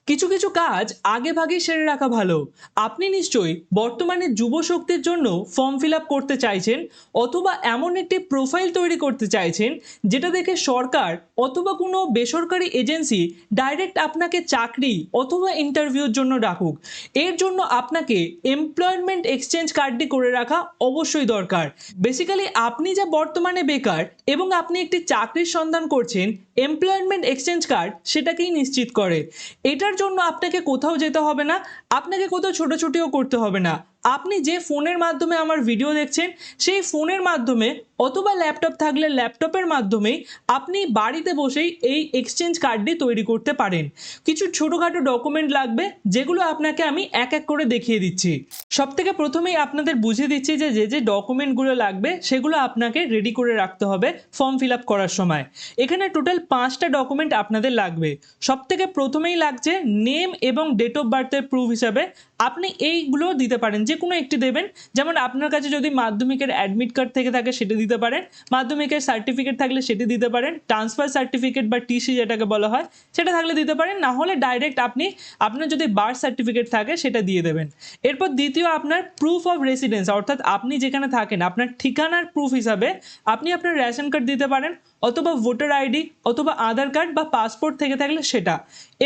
কিছু কিছু কাজ আগে ভাগে সেরে রাখা ভালো। আপনি নিশ্চয়ই বর্তমানে যুবশক্তির জন্য ফর্ম ফিল আপ করতে চাইছেন, অথবা এমন একটি প্রোফাইল তৈরি করতে চাইছেন যেটা দেখে সরকার অথবা কোনো বেসরকারি এজেন্সি ডাইরেক্ট আপনাকে চাকরি অথবা ইন্টারভিউর জন্য ডাকুক। এর জন্য আপনাকে এমপ্লয়মেন্ট এক্সচেঞ্জ কার্ডটি করে রাখা অবশ্যই দরকার। বেসিক্যালি আপনি যা বর্তমানে বেকার এবং আপনি একটি চাকরির সন্ধান করছেন, এমপ্লয়মেন্ট এক্সচেঞ্জ কার্ড সেটাকেই নিশ্চিত করে। এটার জন্য আপনাকে কোথাও যেতে হবে না, আপনাকে কোথাও ছোটাছুটিও করতে হবে না। আপনি যে ফোনের মাধ্যমে আমার ভিডিও দেখছেন সেই ফোনের মাধ্যমে অথবা ল্যাপটপ থাকলে ল্যাপটপের মাধ্যমেই আপনি বাড়িতে বসেই এই এক্সচেঞ্জ কার্ডটি তৈরি করতে পারেন। কিছু ছোটোখাটো ডকুমেন্ট লাগবে যেগুলো আপনাকে আমি এক এক করে দেখিয়ে দিচ্ছি। সব থেকে প্রথমেই আপনাদের বুঝিয়ে দিচ্ছি যে যে যে ডকুমেন্টগুলো লাগবে সেগুলো আপনাকে রেডি করে রাখতে হবে ফর্ম ফিল আপ করার সময়। এখানে টোটাল 5টা ডকুমেন্ট আপনাদের লাগবে। সব থেকে প্রথমেই লাগছে নেম এবং ডেট অফ বার্থের প্রুফ হিসাবে আপনি এইগুলো দিতে পারেন, যে কোনো একটি দেবেন। যেমন আপনার কাছে যদি মাধ্যমিকের অ্যাডমিট কার্ড থেকে থাকে সেটা দিতে পারেন, মাধ্যমিকের সার্টিফিকেট থাকলে সেটি দিতে পারেন, ট্রান্সফার সার্টিফিকেট বা টিসি যেটাকে বলা হয় সেটা থাকলে দিতে পারেন, না হলে ডাইরেক্ট আপনি আপনার যদি বার্থ সার্টিফিকেট থাকে সেটা দিয়ে দেবেন। এরপর দ্বিতীয় আপনার প্রুফ অফ রেসিডেন্স, অর্থাৎ আপনি যেখানে থাকেন আপনার ঠিকানার প্রুফ হিসাবে আপনি আপনার রেশন কার্ড দিতে পারেন, অথবা ভোটার আইডি, অথবা আধার কার্ড বা পাসপোর্ট থেকে থাকলে সেটা।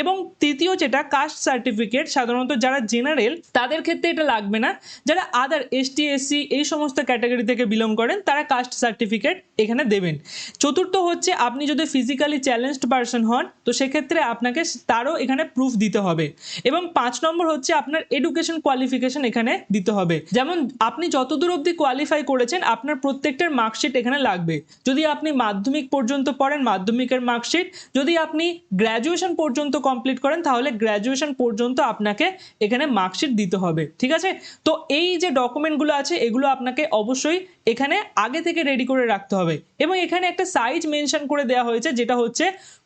এবং তৃতীয় যেটা কাস্ট সার্টিফিকেট, সাধারণত যারা জেনারেল তাদের ক্ষেত্রে এটা লাগবে না, যারা আদার এসটি এসসি এই সমস্ত ক্যাটাগরি থেকে বিলং করেন তারা কাস্ট সার্টিফিকেট এখানে দেবেন। চতুর্থ হচ্ছে আপনি যদি ফিজিক্যালি চ্যালেঞ্জড পারসন হন তো সেক্ষেত্রে আপনাকে তারও এখানে প্রুফ দিতে হবে। এবং 5 নম্বর হচ্ছে আপনার এডুকেশন কোয়ালিফিকেশন এখানে দিতে হবে। যেমন আপনি যতদূর অবধি কোয়ালিফাই করেছেন আপনার প্রত্যেকটার মার্কশিট এখানে লাগবে। যদি আপনি মাধ্যমিক পর্যন্ত পড়েন মাধ্যমিকের মার্কশিট, যদি আপনি গ্র্যাজুয়েশন পর্যন্ত কমপ্লিট করেন তাহলে গ্র্যাজুয়েশন পর্যন্ত আপনাকে এখানে মার্কশিট দিতে হবে। ঠিক আছে? তো এই যে ডকুমেন্টগুলো আছে এগুলো আপনাকে অবশ্যই এখানে আগে থেকে রেডি করে রাখতে হবে। এবং এখানে একটা সাইজ মেনশন করে দেওয়া হয়েছে যেটা হচ্ছে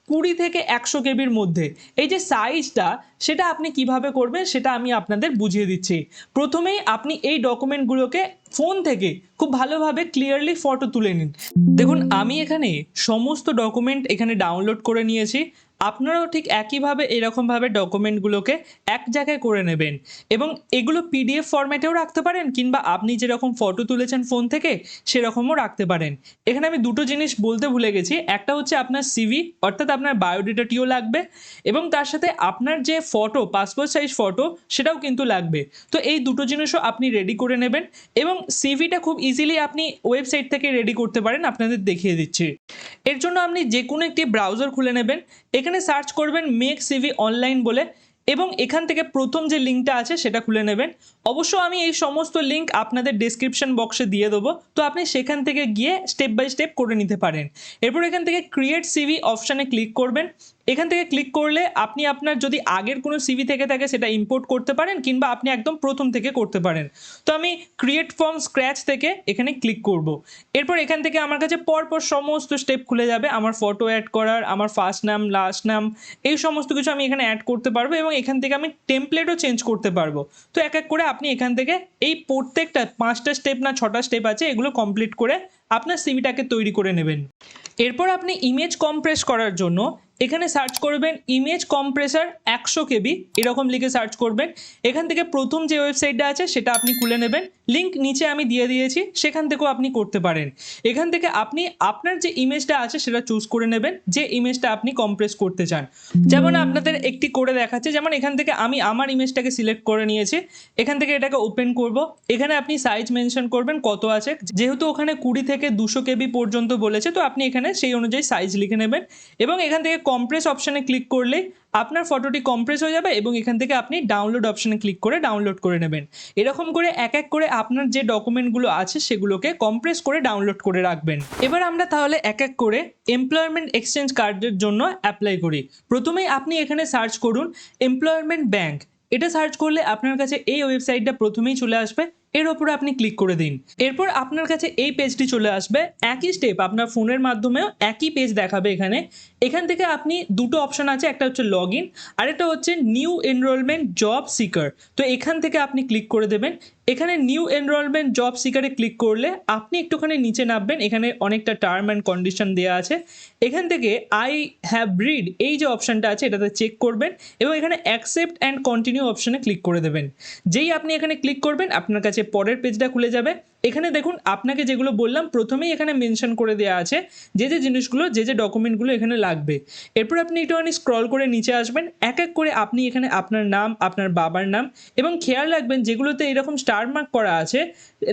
20 থেকে 100 কেবির মধ্যে। এই যে সাইজটা সেটা আপনি কিভাবে করবেন সেটা আমি আপনাদের বুঝিয়ে দিচ্ছি। প্রথমেই আপনি এই ডকুমেন্টগুলোকে ফোন থেকে খুব ভালোভাবে ক্লিয়ারলি ফটো তুলে নিন। দেখুন আমি এখানে সমস্ত ডকুমেন্ট এখানে ডাউনলোড করে নিয়েছি। আপনারাও ঠিক একইভাবে এরকমভাবে ডকুমেন্টগুলোকে এক জায়গায় করে নেবেন এবং এগুলো পিডিএফ ফরম্যাটেও রাখতে পারেন, কিংবা আপনি যেরকম ফটো তুলেছেন ফোন থেকে সেরকমও রাখতে পারেন। এখানে আমি দুটো জিনিস বলতে ভুলে গেছি, একটা হচ্ছে আপনার সিভি অর্থাৎ আপনার বায়োডেটাটিও লাগবে, এবং তার সাথে আপনার যে ফটো পাসপোর্ট সাইজ ফটো সেটাও কিন্তু লাগবে। তো এই দুটো জিনিসও আপনি রেডি করে নেবেন। এবং সিভিটা খুব ইজিলি আপনি ওয়েবসাইট থেকে রেডি করতে পারেন, আপনাদের দেখিয়ে দিচ্ছি। এর জন্য আপনি যে কোনো একটি ব্রাউজার খুলে নেবেন, এখানে সার্চ করবেন মেক সিভি অনলাইন বলে, এবং এখান থেকে প্রথম যে লিঙ্কটা আছে সেটা খুলে নেবেন। অবশ্য আমি এই সমস্ত লিঙ্ক আপনাদের ডেসক্রিপশন বক্সে দিয়ে দেবো, তো আপনি সেখান থেকে গিয়ে স্টেপ বাই স্টেপ করে নিতে পারেন। এরপর এখান থেকে ক্রিয়েট সিভি অপশানে ক্লিক করবেন। এখান থেকে ক্লিক করলে আপনি আপনার যদি আগের কোনো সিভি থেকে থাকে সেটা ইম্পোর্ট করতে পারেন, কিংবা আপনি একদম প্রথম থেকে করতে পারেন। তো আমি ক্রিয়েট ফ্রম স্ক্র্যাচ থেকে এখানে ক্লিক করব। এরপর এখান থেকে আমার কাছে পরপর সমস্ত স্টেপ খুলে যাবে, আমার ফটো অ্যাড করার, আমার ফার্স্ট নাম লাস্ট নাম এই সমস্ত কিছু আমি এখানে অ্যাড করতে পারবো, এবং এখান থেকে আমি টেমপ্লেটও চেঞ্জ করতে পারবো। তো এক এক করে আপনি এখান থেকে এই প্রত্যেকটা 5টা স্টেপ না 6টা স্টেপ আছে এগুলো কমপ্লিট করে আপনার সিভিটাকে তৈরি করে নেবেন। এরপর আপনি ইমেজ কম্প্রেস করার জন্য এখানে সার্চ করবেন ইমেজ কম্প্রেসার 100 কেবি, এরকম লিখে সার্চ করবেন। এখান থেকে প্রথম যে ওয়েবসাইটটা আছে সেটা আপনি খুলে নেবেন, লিঙ্ক নিচে আমি দিয়ে দিয়েছি, সেখান থেকেও আপনি করতে পারেন। এখান থেকে আপনি আপনার যে ইমেজটা আছে সেটা চুজ করে নেবেন, যে ইমেজটা আপনি কম্প্রেস করতে চান। যেমন আপনাদের একটি করে দেখাচ্ছে, যেমন এখান থেকে আমি আমার ইমেজটাকে সিলেক্ট করে নিয়েছি। এখান থেকে এটাকে ওপেন করব। এখানে আপনি সাইজ মেনশন করবেন কত আছে, যেহেতু ওখানে 20 থেকে 200 কেবি পর্যন্ত বলেছে তো আপনি এখানে সেই অনুযায়ী সাইজ লিখে নেবেন। এবং এখান থেকে কম্প্রেস অপশানে ক্লিক করলেই আপনার ফটোটি কম্প্রেস হয়ে যাবে, এবং এখান থেকে আপনি ডাউনলোড অপশানে ক্লিক করে ডাউনলোড করে নেবেন। এরকম করে এক এক করে আপনার যে ডকুমেন্টগুলো আছে সেগুলোকে কম্প্রেস করে ডাউনলোড করে রাখবেন। এবার আমরা তাহলে এক এক করে এমপ্লয়মেন্ট এক্সচেঞ্জ কার্ডের জন্য অ্যাপ্লাই করি। প্রথমেই আপনি এখানে সার্চ করুন এমপ্লয়মেন্ট ব্যাংক। এটা সার্চ করলে আপনার কাছে এই ওয়েবসাইটটা প্রথমেই চলে আসবে, এর ওপরে আপনি ক্লিক করে দিন। এরপর আপনার কাছে এই পেজটি চলে আসবে, একই স্টেপ আপনার ফোনের মাধ্যমেও একই পেজ দেখাবে। এখান থেকে আপনি দুটো অপশন আছে, একটা হচ্ছে লগ ইন আর একটা হচ্ছে নিউ এনরোলমেন্ট জব সিকার। তো এখান থেকে আপনি ক্লিক করে দেবেন। এখানে নিউ এনরোলমেন্ট জব সিকারে ক্লিক করলে আপনি একটুখানি নিচে নামবেন, এখানে অনেকটা টার্ম অ্যান্ড কন্ডিশন দেওয়া আছে। এখান থেকে আই হ্যাভ রিড এই যে অপশানটা আছে এটাতে চেক করবেন এবং এখানে অ্যাকসেপ্ট অ্যান্ড কন্টিনিউ অপশানে ক্লিক করে দেবেন। যেই আপনি এখানে ক্লিক করবেন আপনার কাছে পরের পেজটা খুলে যাবে। এখানে দেখুন আপনাকে যেগুলো বললাম প্রথমেই এখানে মেনশন করে দেওয়া আছে যে জিনিসগুলো যে ডকুমেন্টগুলো এখানে লাগবে। এরপর আপনি একটুখানি স্ক্রল করে নিচে আসবেন, এক এক করে আপনি এখানে আপনার নাম, আপনার বাবার নাম এবং খেয়াল রাখবেন যেগুলোতে এরকম স্টার মার্ক করা আছে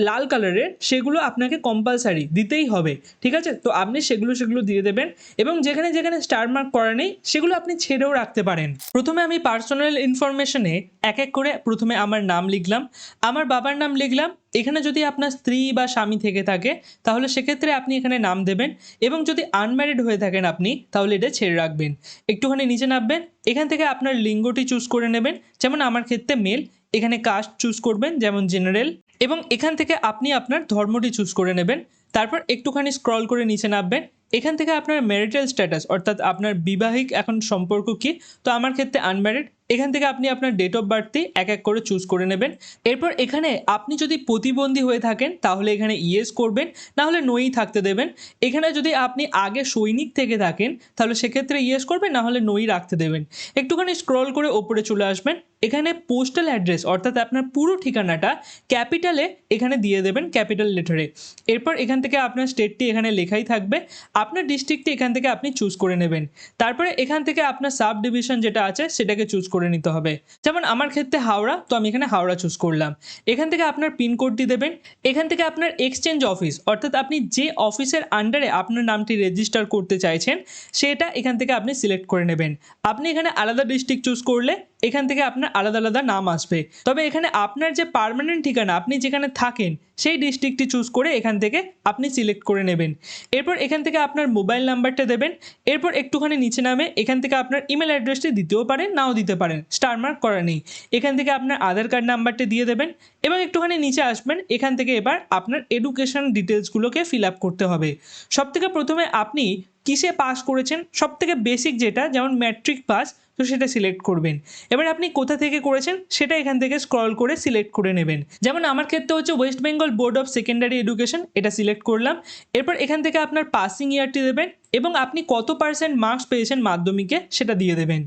লাল কালারের সেগুলো আপনাকে কম্পালসারি দিতেই হবে, ঠিক আছে? তো আপনি সেগুলো দিয়ে দেবেন এবং যেখানে যেখানে স্টার মার্ক করা নেই সেগুলো আপনি ছেড়েও রাখতে পারেন। প্রথমে আমি পার্সোনাল ইনফরমেশনে এক এক করে প্রথমে আমার নাম লিখলাম, আমার বাবার নাম লিখলাম। এখানে যদি আপনার স্ত্রী বা স্বামী থেকে থাকে তাহলে সেক্ষেত্রে আপনি এখানে নাম দেবেন এবং যদি আনম্যারিড হয়ে থাকেন আপনি তাহলে এটা ছেড়ে রাখবেন। একটুখানি নিচে নামবেন, এখান থেকে আপনার লিঙ্গটি চুজ করে নেবেন, যেমন আমার ক্ষেত্রে মেল। এখানে কাস্ট চুজ করবেন যেমন জেনারেল এবং এখান থেকে আপনি আপনার ধর্মটি চুজ করে নেবেন। তারপর একটুখানি স্ক্রল করে নিচে নামবেন, এখান থেকে আপনার ম্যারিটাল স্ট্যাটাস অর্থাৎ আপনার বিবাহিক এখন সম্পর্ক কি, তো আমার ক্ষেত্রে আনম্যারিড। এখান থেকে আপনি আপনার ডেট অফ বার্থটি এক এক করে চুজ করে নেবেন। এরপর এখানে আপনি যদি প্রতিবন্ধী হয়ে থাকেন তাহলে এখানে ইয়েস করবেন, না হলে নোই থাকতে দেবেন। এখানে যদি আপনি আগে সৈনিক থেকে থাকেন তাহলে সেক্ষেত্রে ইয়েস করবেন, না হলে নোই রাখতে দেবেন। একটুখানি স্ক্রল করে ওপরে চলে আসবেন, এখানে পোস্টাল অ্যাড্রেস অর্থাৎ আপনার পুরো ঠিকানাটা ক্যাপিটালে এখানে দিয়ে দেবেন, ক্যাপিটাল লেটারে। এরপর এখান থেকে আপনার স্টেটটি এখানে লেখাই থাকবে, আপনার ডিস্ট্রিক্টটি এখান থেকে আপনি চুজ করে নেবেন। তারপরে এখান থেকে আপনার সাব ডিভিশন যেটা আছে সেটাকে চুজ করে নিতে হবে, যেমন আমার ক্ষেত্রে হাওড়া, তো আমি এখানে হাওড়া চুজ করলাম। এখান থেকে আপনার পিনকোডটি দেবেন, এখান থেকে আপনার এক্সচেঞ্জ অফিস অর্থাৎ আপনি যে অফিসের আন্ডারে আপনার নামটি রেজিস্টার করতে চাইছেন সেটা এখান থেকে আপনি সিলেক্ট করে নেবেন। আপনি এখানে আলাদা ডিস্ট্রিক্ট চুজ করলে এখান থেকে আপনার আলাদা আলাদা নাম আসবে, তবে এখানে আপনার যে পার্মানেন্ট ঠিকানা আপনি যেখানে থাকেন সেই ডিস্ট্রিক্টটি চুজ করে এখান থেকে আপনি সিলেক্ট করে নেবেন। এরপর এখান থেকে আপনার মোবাইল নাম্বারটা দেবেন। এরপর একটুখানি নিচে নামে এখান থেকে আপনার ইমেল অ্যাড্রেসটি দিতেও পারেন, নাও দিতে পারেন, স্টার মার্ক করা নেই। এখান থেকে আপনার আধার কার্ড নাম্বারটা দিয়ে দেবেন এবং একটুখানি নিচে আসবেন, এখান থেকে এবার আপনার এডুকেশন ডিটেলসগুলোকে ফিল আপ করতে হবে। সবথেকে প্রথমে আপনি কিসে পাস করেছেন, সবথেকে বেসিক যেটা যেমন ম্যাট্রিক পাস, তো সেটা সিলেক্ট করবেন। এবার আপনি কোথা থেকে করেছেন সেটা এখান থেকে স্ক্রল করে সিলেক্ট করে নেবেন, যেমন আমার ক্ষেত্রে হচ্ছে West Bengal board of secondary education, এটা সিলেক্ট করলাম। এরপর এখান থেকে আপনার পাসিং ইয়ারটি দেবেন এবং আপনি কত পার্সেন্ট মার্কস পেয়েছেন মাধ্যমিকে সেটা দিয়ে দেবেন।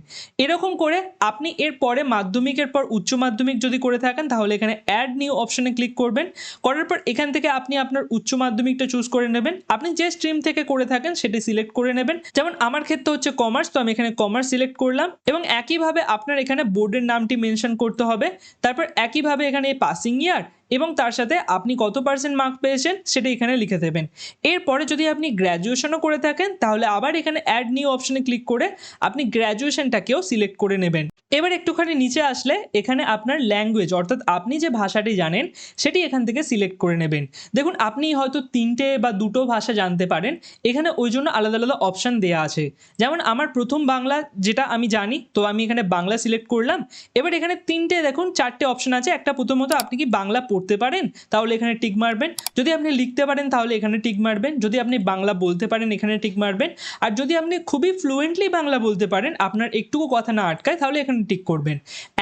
এরকম করে আপনি এর পরে মাধ্যমিকের পর উচ্চ মাধ্যমিক যদি করে থাকেন তাহলে এখানে অ্যাড নিউ অপশনে ক্লিক করবেন। করার পর এখান থেকে আপনি আপনার উচ্চ মাধ্যমিকটা চুজ করে নেবেন, আপনি যে স্ট্রিম থেকে করে থাকেন সেটি সিলেক্ট করে নেবেন, যেমন আমার ক্ষেত্রে হচ্ছে কমার্স, তো আমি এখানে কমার্স সিলেক্ট করলাম এবং একইভাবে আপনার এখানে বোর্ডের নামটি মেনশন করতে হবে। তারপর একইভাবে এখানে পাসিং ইয়ার এবং তার সাথে আপনি কত পার্সেন্ট মার্ক পেয়েছেন সেটা এখানে লিখে দেবেন। এরপরে যদি আপনি গ্র্যাজুয়েশনও করে থাকেন তাহলে আবার এখানে অ্যাড নিউ অপশনে ক্লিক করে আপনি গ্র্যাজুয়েশনটাকেও সিলেক্ট করে নেবেন। এবার একটুখানি নিচে আসলে এখানে আপনার ল্যাঙ্গুয়েজ অর্থাৎ আপনি যে ভাষাটি জানেন সেটি এখান থেকে সিলেক্ট করে নেবেন। দেখুন আপনি হয়তো 3টে বা 2টো ভাষা জানতে পারেন, এখানে ওই জন্য আলাদা আলাদা অপশান দেওয়া আছে। যেমন আমার প্রথম বাংলা যেটা আমি জানি, তো আমি এখানে বাংলা সিলেক্ট করলাম। এবার এখানে 3টে দেখুন 4টে অপশান আছে। একটা প্রথমত আপনি কি বাংলা পড়তে পারেন তাহলে এখানে টিক মারবেন, যদি আপনি লিখতে পারেন তাহলে এখানে টিক মারবেন, যদি আপনি বাংলা বলতে পারেন এখানে টিক মারবেন, আর যদি আপনি খুবই ফ্লুয়েন্টলি বাংলা বলতে পারেন আপনার একটুকু কথা না আটকায় তাহলে এখানে টিক করবেন।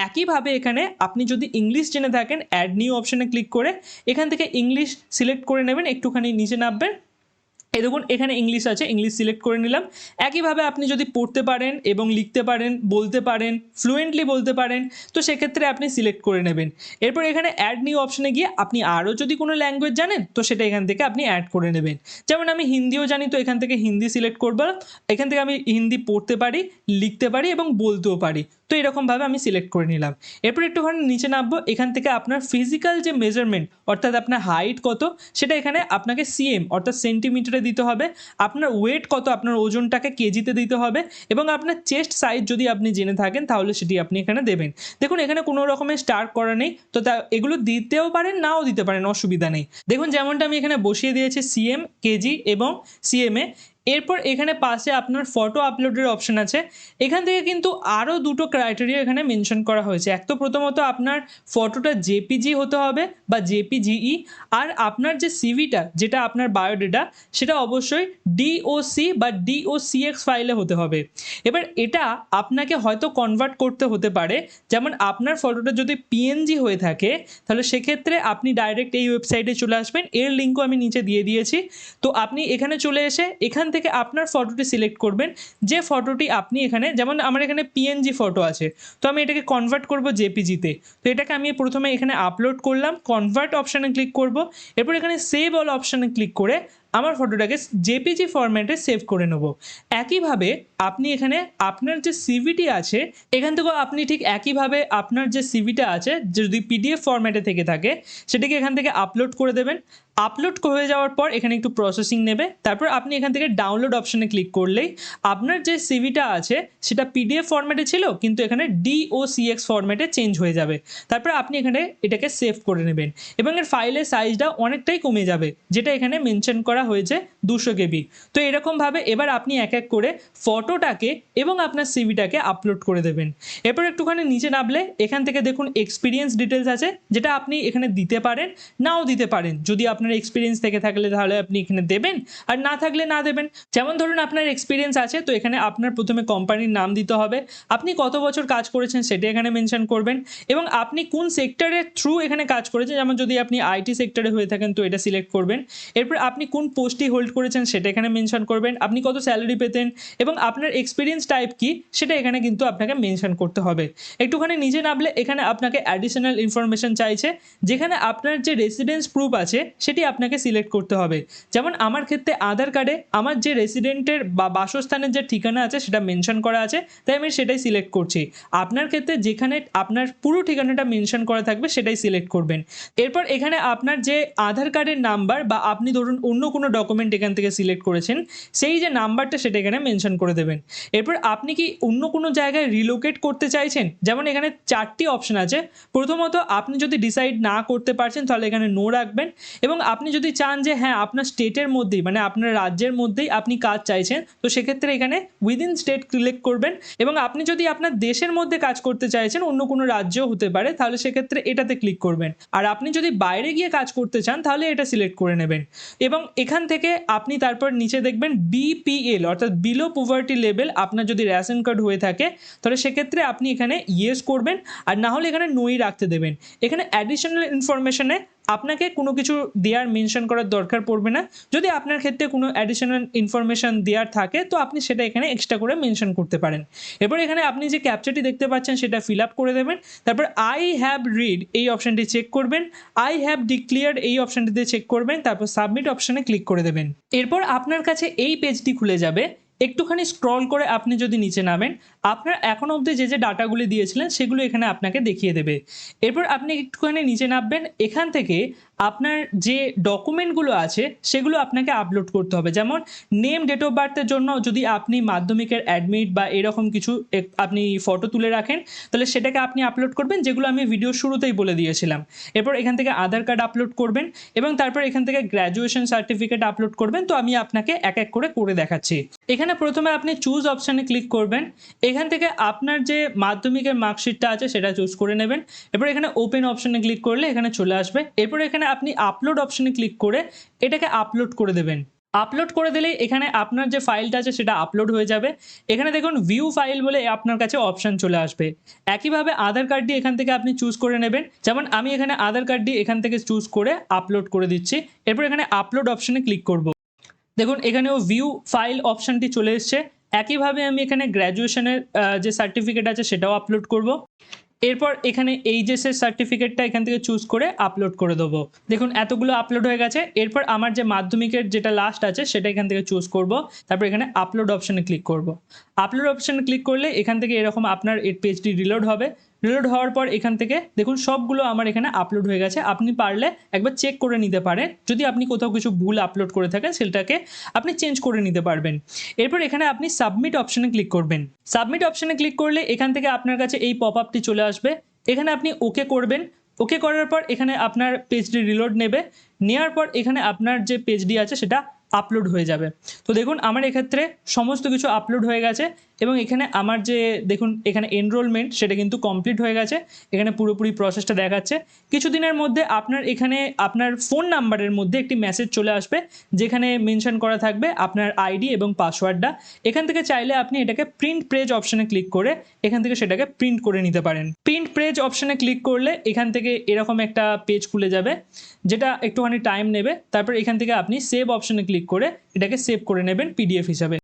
একইভাবে এখানে আপনি যদি ইংলিশ জেনে থাকেন অ্যাড নিউ অপশনে ক্লিক করে এখান থেকে ইংলিশ সিলেক্ট করে নেবেন, একটুখানি নিচে নামবেন। এই দেখুন এখানে ইংলিশ আছে, ইংলিশ সিলেক্ট করে নিলাম। একইভাবে আপনি যদি পড়তে পারেন এবং লিখতে পারেন, বলতে পারেন, ফ্লুয়েন্টলি বলতে পারেন, তো সেক্ষেত্রে আপনি সিলেক্ট করে নেবেন। এরপর এখানে অ্যাড নিউ অপশনে গিয়ে আপনি আরও যদি কোনো ল্যাঙ্গুয়েজ জানেন তো সেটা এখান থেকে আপনি অ্যাড করে নেবেন। যেমন আমি হিন্দিও জানি, তো এখান থেকে হিন্দি সিলেক্ট করব। এখান থেকে আমি হিন্দি পড়তে পারি, লিখতে পারি এবং বলতেও পারি, তো এরকমভাবে আমি সিলেক্ট করে নিলাম। এরপর একটুখানি নিচে নামবো, এখান থেকে আপনার ফিজিক্যাল যে মেজারমেন্ট অর্থাৎ আপনার হাইট কত সেটা এখানে আপনাকে সিএম অর্থাৎ সেন্টিমিটারে দিতে হবে, আপনার ওয়েট কত আপনার ওজনটাকে কেজিতে দিতে হবে এবং আপনার চেস্ট সাইজ যদি আপনি জেনে থাকেন তাহলে সেটি আপনি এখানে দেবেন। দেখুন এখানে কোনো রকমের স্টার করা নেই, তো এগুলো দিতেও পারেন নাও দিতে পারেন, অসুবিধা নেই। দেখুন যেমনটা আমি এখানে বসিয়ে দিয়েছি সিএম, কেজি এবং সিএমএ। এরপর এখানে পাশে আপনার ফটো আপলোডের অপশন আছে। এখান থেকে কিন্তু আরও দুটো ক্রাইটেরিয়া এখানে মেনশন করা হয়েছে। এক তো প্রথমত আপনার ফটোটা জেপিজি হতে হবে বা জেপিজিই, আর আপনার যে সিভিটা যেটা আপনার বায়োডেটা সেটা অবশ্যই ডিওসি বা ডিওসিএক্স ফাইলে হতে হবে। এবার এটা আপনাকে হয়তো কনভার্ট করতে হতে পারে, যেমন আপনার ফটোটা যদি পিএনজি হয়ে থাকে তাহলে সেক্ষেত্রে আপনি ডাইরেক্ট এই ওয়েবসাইটে চলে আসবেন, এর লিঙ্কও আমি নিচে দিয়ে দিয়েছি। তো আপনি এখানে চলে এসে এখান থেকে আপনার ফটোটি সিলেক্ট করবেন, যে ফটোটি আপনি এখানে, যেমন আমার এখানে পিএনজি ফটো আছে, তো আমি এটাকে কনভার্ট করব জেপিজিতে। তো এটাকে আমি প্রথমে এখানে আপলোড করলাম, কনভার্ট অপশানে ক্লিক করব, এরপর এখানে সেভ অল অপশানে ক্লিক করে আমার ফটোটাকে জেপিজি ফরম্যাটে সেভ করে নেব। একইভাবে আপনি এখানে আপনার যে সিভিটি আছে এখান থেকেও আপনি ঠিক একইভাবে আপনার যে সিভিটা আছে যদি পিডিএফ ফরম্যাটে থেকে থাকে সেটাকে এখান থেকে আপলোড করে দেবেন। আপলোড হয়ে যাওয়ার পর এখানে একটু প্রসেসিং নেবে, তারপর আপনি এখান থেকে ডাউনলোড অপশানে ক্লিক করলেই আপনার যে সিভিটা আছে সেটা পিডিএফ ফরম্যাটে ছিল কিন্তু এখানে ডিওসিএক্স ফরম্যাটে চেঞ্জ হয়ে যাবে। তারপর আপনি এখানে এটাকে সেভ করে নেবেন এবং এর ফাইলের সাইজটা অনেকটাই কমে যাবে, যেটা এখানে মেনশন করা হয়েছে 200 কেবি। তো এরকমভাবে এবার আপনি এক এক করে ফটোটাকে এবং আপনার সিভিটাকে আপলোড করে দেবেন। এরপর একটুখানি নিচে নামলে এখান থেকে দেখুন এক্সপিরিয়েন্স ডিটেলস আছে, যেটা আপনি এখানে দিতে পারেন নাও দিতে পারেন। যদি আপনার এক্সপিরিয়েন্স থেকে থাকলে তাহলে আপনি এখানে দেবেন, আর না থাকলে না দেবেন। যেমন ধরুন আপনার এক্সপিরিয়েন্স আছে, তো এখানে আপনার প্রথমে কোম্পানির নাম দিতে হবে, আপনি কত বছর কাজ করেছেন সেটা এখানে মেনশন করবেন, এবং আপনি কোন সেক্টরের থ্রু এখানে কাজ করেছেন, যেমন যদি আপনি আইটি সেক্টরে হয়ে থাকেন তো এটা সিলেক্ট করবেন। এরপর আপনি কোন পোস্টই হোল্ড করেছেন সেটা এখানে মেনশন করবেন, আপনি কত স্যালারি পেতেন এবং আপনার এক্সপিরিয়েন্স টাইপ কি সেটা এখানে কিন্তু আপনাকে মেনশন করতে হবে। একটুখানি নিচে নামলে এখানে আপনাকে অ্যাডিশনাল ইনফরমেশন চাইছে, যেখানে আপনার যে রেসিডেন্স প্রুফ আছে সেটি আপনাকে সিলেক্ট করতে হবে। যেমন আমার ক্ষেত্রে আধার কার্ডে আমার যে রেসিডেন্টের বা বাসস্থানের যে ঠিকানা আছে সেটা মেনশন করা আছে, তাই আমি সেটাই সিলেক্ট করছি। আপনার ক্ষেত্রে যেখানে আপনার পুরো ঠিকানাটা মেনশন করা থাকবে সেটাই সিলেক্ট করবেন। এরপর এখানে আপনার যে আধার কার্ডের নাম্বার বা আপনি ধরুন অন্য কোনো ডকুমেন্ট এখান থেকে সিলেক্ট করেছেন সেই যে নাম্বারটা সেটা এখানে মেনশন করে দেবেন। এরপর আপনি কি অন্য কোনো জায়গায় রিলোকেট করতে চাইছেন, যেমন এখানে 4টি অপশন আছে। প্রথমত আপনি যদি ডিসাইড না করতে পারছেন তাহলে এখানে নো রাখবেন, এবং আপনি যদি চান যে হ্যাঁ আপনার স্টেটের মধ্যেই মানে আপনার রাজ্যের মধ্যেই আপনি কাজ চাইছেন তো সেক্ষেত্রে এখানে উইদিন স্টেট সিলেক্ট করবেন, এবং আপনি যদি আপনার দেশের মধ্যে কাজ করতে চাইছেন অন্য কোনো রাজ্যও হতে পারে তাহলে সেক্ষেত্রে এটাতে ক্লিক করবেন, আর আপনি যদি বাইরে গিয়ে কাজ করতে চান তাহলে এটা সিলেক্ট করে নেবেন। এবং এখান থেকে আপনি তারপর নিচে দেখবেন বিপিএল অর্থাৎ বিলো পভার্টি লেভেল আপনার যদি রেশন কার্ড হয়ে থাকে তাহলে সেক্ষেত্রে আপনি এখানে ইয়েস করবেন, আর না হলে এখানে নোই রাখতে দেবেন। এখানে অ্যাডিশনাল ইনফরমেশনে আপনাকে কোনো কিছু দেওয়ার মেনশন করার দরকার পড়বে না। যদি আপনার ক্ষেত্রে কোনো অ্যাডিশনাল ইনফরমেশন দেওয়ার থাকে তো আপনি সেটা এখানে এক্সট্রা করে মেনশন করতে পারেন। এরপর এখানে আপনি যে ক্যাপচারটি দেখতে পাচ্ছেন সেটা ফিল আপ করে দেবেন, তারপর আই হ্যাভ রিড এই অপশানটি চেক করবেন, আই হ্যাভ ডিক্লিয়ার্ড এই অপশানটিতে চেক করবেন, তারপর সাবমিট অপশানে ক্লিক করে দেবেন। এরপর আপনার কাছে এই পেজটি খুলে যাবে। একটুখানি স্ক্রল করে আপনি যদি নিচে নামেন আপনার এখন অবধি যে যে ডাটাগুলি দিয়েছিলেন সেগুলো এখানে আপনাকে দেখিয়ে দেবে। এরপর আপনি একটুখানি নিচে নামবেন, এখান থেকে আপনার যে ডকুমেন্টগুলো আছে সেগুলো আপনাকে আপলোড করতে হবে। যেমন নেম, ডেট অফ বার্থের জন্য যদি আপনি মাধ্যমিকের অ্যাডমিট বা এরকম কিছু আপনি ফটো তুলে রাখেন তাহলে সেটাকে আপনি আপলোড করবেন, যেগুলো আমি ভিডিও শুরুতেই বলে দিয়েছিলাম। এরপর এখান থেকে আধার কার্ড আপলোড করবেন এবং তারপর এখান থেকে গ্র্যাজুয়েশন সার্টিফিকেট আপলোড করবেন। তো আমি আপনাকে এক এক করে দেখাচ্ছি। এখানে প্রথমে আপনি চুজ অপশানে ক্লিক করবেন, এখান থেকে আপনার যে মাধ্যমিকের মার্কশিটটা আছে সেটা চুজ করে নেবেন। এরপর এখানে ওপেন অপশানে ক্লিক করলে এখানে চলে আসবে। এরপর এখানে আপনি আপলোড অপশানে ক্লিক করে এটাকে আপলোড করে দেবেন। আপলোড করে দিলেই এখানে আপনার যে ফাইলটা আছে সেটা আপলোড হয়ে যাবে। এখানে দেখুন ভিউ ফাইল বলে আপনার কাছে অপশান চলে আসবে। একইভাবে আধার কার্ডটি এখান থেকে আপনি চুজ করে নেবেন, যেমন আমি এখানে আধার কার্ডটি এখান থেকে চুজ করে আপলোড করে দিচ্ছি। এরপর এখানে আপলোড অপশানে ক্লিক করব। দেখুন এখানেও ভিউ ফাইল অপশানটি চলে এসছে। একইভাবে আমি এখানে গ্র্যাজুয়েশনের যে সার্টিফিকেট আছে সেটাও আপলোড করব। এরপর এখানে এইচএসের সার্টিফিকেটটা এখান থেকে চুজ করে আপলোড করে দেবো। দেখুন এতগুলো আপলোড হয়ে গেছে। এরপর আমার যে মাধ্যমিকের যেটা লাস্ট আছে সেটা এখান থেকে চুজ করব, তারপর এখানে আপলোড অপশানে ক্লিক করব। আপলোড অপশানে ক্লিক করলে এখান থেকে এরকম আপনার এই পেজটি রিলোড হবে। রিলোড হওয়ার পর এখান থেকে দেখুন সবগুলো আমার এখানে আপলোড হয়ে গেছে। আপনি পারলে একবার চেক করে নিতে পারেন, যদি আপনি কোথাও কিছু ভুল আপলোড করে থাকেন সেটাকে আপনি চেঞ্জ করে নিতে পারবেন। এরপর এখানে আপনি সাবমিট অপশানে ক্লিক করবেন। সাবমিট অপশানে ক্লিক করলে এখান থেকে আপনার কাছে এই পপ আপটি চলে আসবে। এখানে আপনি ওকে করবেন। ওকে করার পর এখানে আপনার পেজটি রিলোড নেবে। নেওয়ার পর এখানে আপনার যে পেজটি আছে সেটা আপলোড হয়ে যাবে। তো দেখুন আমার এক্ষেত্রে সমস্ত কিছু আপলোড হয়ে গেছে এবং এখানে আমার যে দেখুন এখানে এনরোলমেন্ট সেটা কিন্তু কমপ্লিট হয়ে গেছে। এখানে পুরোপুরি প্রসেসটা দেখাচ্ছে। কিছুদিনের মধ্যে আপনার এখানে আপনার ফোন নাম্বারের মধ্যে একটি মেসেজ চলে আসবে, যেখানে মেনশন করা থাকবে আপনার আইডি এবং পাসওয়ার্ডটা। এখান থেকে চাইলে আপনি এটাকে প্রিন্ট পেজ অপশনে ক্লিক করে এখান থেকে সেটাকে প্রিন্ট করে নিতে পারেন। প্রিন্ট পেজ অপশনে ক্লিক করলে এখান থেকে এরকম একটা পেজ খুলে যাবে, যেটা একটুখানি টাইম নেবে। তারপর এখান থেকে আপনি সেভ অপশনে ক্লিক করে এটাকে সেভ করে নেবেন পিডিএফ হিসাবে।